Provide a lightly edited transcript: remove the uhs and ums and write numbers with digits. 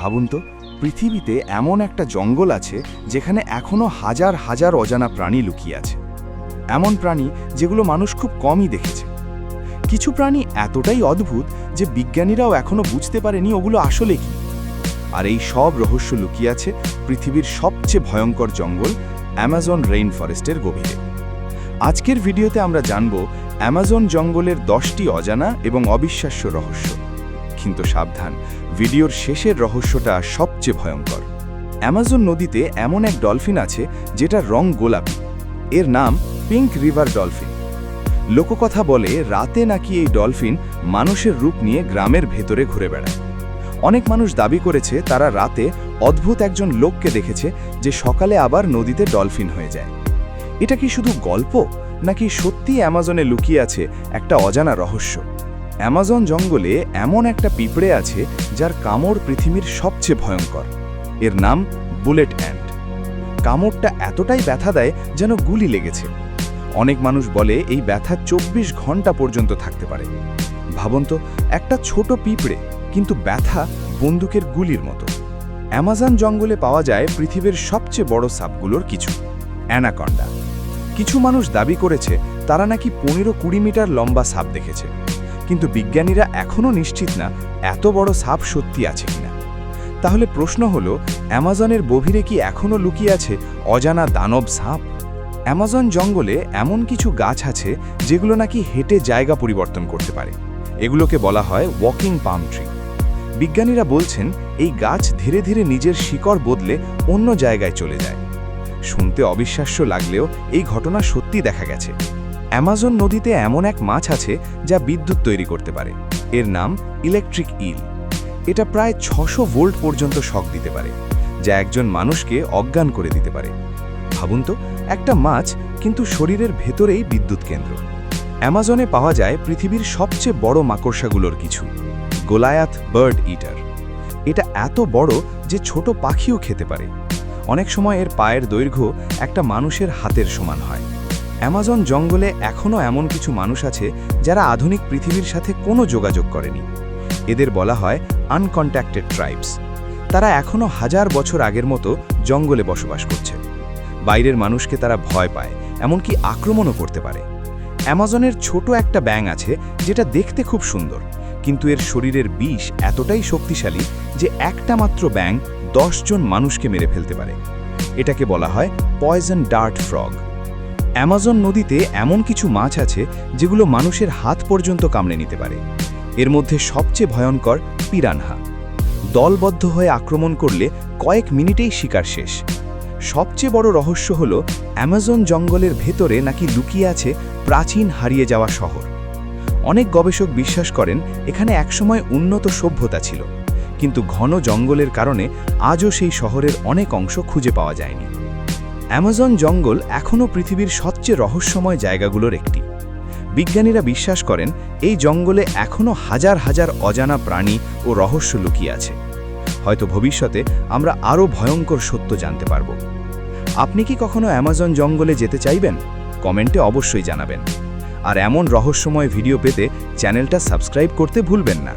ভাবুন তো, পৃথিবীতে এমন একটা জঙ্গল আছে যেখানে এখনো হাজার হাজার অজানা প্রাণী লুকিয়ে আছে। এমন প্রাণী যেগুলো মানুষ খুব কমই দেখেছে। কিছু প্রাণী এতটাই অদ্ভুত যে বিজ্ঞানীরাও এখনো বুঝতে পারেনি ওগুলো আসলে কি। আর এই সব রহস্য লুকিয়ে আছে পৃথিবীর সবচেয়ে ভয়ঙ্কর জঙ্গল অ্যামাজন রেইন ফরেস্টের গভীরে। আজকের ভিডিওতে আমরা জানব অ্যামাজন জঙ্গলের 10টি অজানা এবং অবিশ্বাস্য রহস্য। কিন্তু সাবধান, ভিডিওর শেষের রহস্যটা সবচেয়ে ভয়ঙ্কর। অ্যামাজন নদীতে এমন এক ডলফিন আছে যেটার রং গোলাপি। এর নাম পিঙ্ক রিভার ডলফিন। লোককথা বলে রাতে নাকি এই ডলফিন মানুষের রূপ নিয়ে গ্রামের ভেতরে ঘুরে বেড়ায়। অনেক মানুষ দাবি করেছে তারা রাতে অদ্ভুত একজন লোককে দেখেছে যে সকালে আবার নদীতে ডলফিন হয়ে যায়। এটা কি শুধু গল্প, নাকি সত্যি অ্যামাজনে লুকিয়ে আছে একটা অজানা রহস্য? অ্যামাজন জঙ্গলে এমন একটা পিঁপড়ে আছে যার কামড় পৃথিবীর সবচেয়ে ভয়ঙ্কর। এর নাম বুলেট অ্যান্ট। কামড়টা এতটাই ব্যথা দেয় যেন গুলি লেগেছে। অনেক মানুষ বলে এই ব্যথা 24 ঘন্টা পর্যন্ত থাকতে পারে। ভাবুন তো, একটা ছোট পিঁপড়ে, কিন্তু ব্যথা বন্দুকের গুলির মতো। অ্যামাজন জঙ্গলে পাওয়া যায় পৃথিবীর সবচেয়ে বড় সাপগুলোর কিছু, অ্যানাকন্ডা। কিছু মানুষ দাবি করেছে তারা নাকি 15-20 মিটার লম্বা সাপ দেখেছে, কিন্তু বিজ্ঞানীরা এখনও নিশ্চিত না এত বড় সাপ সত্যি আছে কিনা। তাহলে প্রশ্ন হলো, অ্যামাজনের গভীরে কি এখনও লুকিয়ে আছে অজানা দানব সাপ? অ্যামাজন জঙ্গলে এমন কিছু গাছ আছে যেগুলো নাকি হেঁটে জায়গা পরিবর্তন করতে পারে। এগুলোকে বলা হয় ওয়াকিং পাম ট্রি। বিজ্ঞানীরা বলছেন এই গাছ ধীরে ধীরে নিজের শিকড় বদলে অন্য জায়গায় চলে যায়। শুনতে অবিশ্বাস্য লাগলেও এই ঘটনা সত্যি দেখা গেছে। অ্যামাজন নদীতে এমন এক মাছ আছে যা বিদ্যুৎ তৈরি করতে পারে। এর নাম ইলেকট্রিক ইল। এটা প্রায় 600 ভোল্ট পর্যন্ত শক দিতে পারে, যা একজন মানুষকে অজ্ঞান করে দিতে পারে। ভাবুন তো, একটা মাছ, কিন্তু শরীরের ভেতরেই বিদ্যুৎ কেন্দ্র। অ্যামাজনে পাওয়া যায় পৃথিবীর সবচেয়ে বড় মাকড়সাগুলোর কিছু, গোলায়াথ বার্ড ইটার। এটা এত বড় যে ছোট পাখিও খেতে পারে। অনেক সময় এর পায়ের দৈর্ঘ্য একটা মানুষের হাতের সমান হয়। অ্যামাজন জঙ্গলে এখনও এমন কিছু মানুষ আছে যারা আধুনিক পৃথিবীর সাথে কোনো যোগাযোগ করেনি। এদের বলা হয় আনকন্ট্যাক্টেড ট্রাইবস। তারা এখনও হাজার বছর আগের মতো জঙ্গলে বসবাস করছে। বাইরের মানুষকে তারা ভয় পায়, এমনকি আক্রমণও করতে পারে। অ্যামাজনের ছোট একটা ব্যাঙ আছে যেটা দেখতে খুব সুন্দর, কিন্তু এর শরীরের বিষ এতটাই শক্তিশালী যে একটা মাত্র ব্যাঙ 10 জন মানুষকে মেরে ফেলতে পারে। এটাকে বলা হয় পয়জন ডার্ট ফ্রগ। অ্যামাজন নদীতে এমন কিছু মাছ আছে যেগুলো মানুষের হাত পর্যন্ত কামড়ে নিতে পারে। এর মধ্যে সবচেয়ে ভয়ঙ্কর পিরানহা। দলবদ্ধ হয়ে আক্রমণ করলে কয়েক মিনিটেই শিকার শেষ। সবচেয়ে বড় রহস্য হলো অ্যামাজন জঙ্গলের ভেতরে নাকি লুকিয়ে আছে প্রাচীন হারিয়ে যাওয়া শহর। অনেক গবেষক বিশ্বাস করেন এখানে একসময় উন্নত সভ্যতা ছিল, কিন্তু ঘন জঙ্গলের কারণে আজও সেই শহরের অনেক অংশ খুঁজে পাওয়া যায়নি। অ্যামাজন জঙ্গল এখনও পৃথিবীর সবচেয়ে রহস্যময় জায়গাগুলোর একটি। বিজ্ঞানীরা বিশ্বাস করেন এই জঙ্গলে এখনও হাজার হাজার অজানা প্রাণী ও রহস্য লুকিয়ে আছে। হয়তো ভবিষ্যতে আমরা আরও ভয়ঙ্কর সত্য জানতে পারব। আপনি কি কখনো অ্যামাজন জঙ্গলে যেতে চাইবেন? কমেন্টে অবশ্যই জানাবেন। আর এমন রহস্যময় ভিডিও পেতে চ্যানেলটা সাবস্ক্রাইব করতে ভুলবেন না।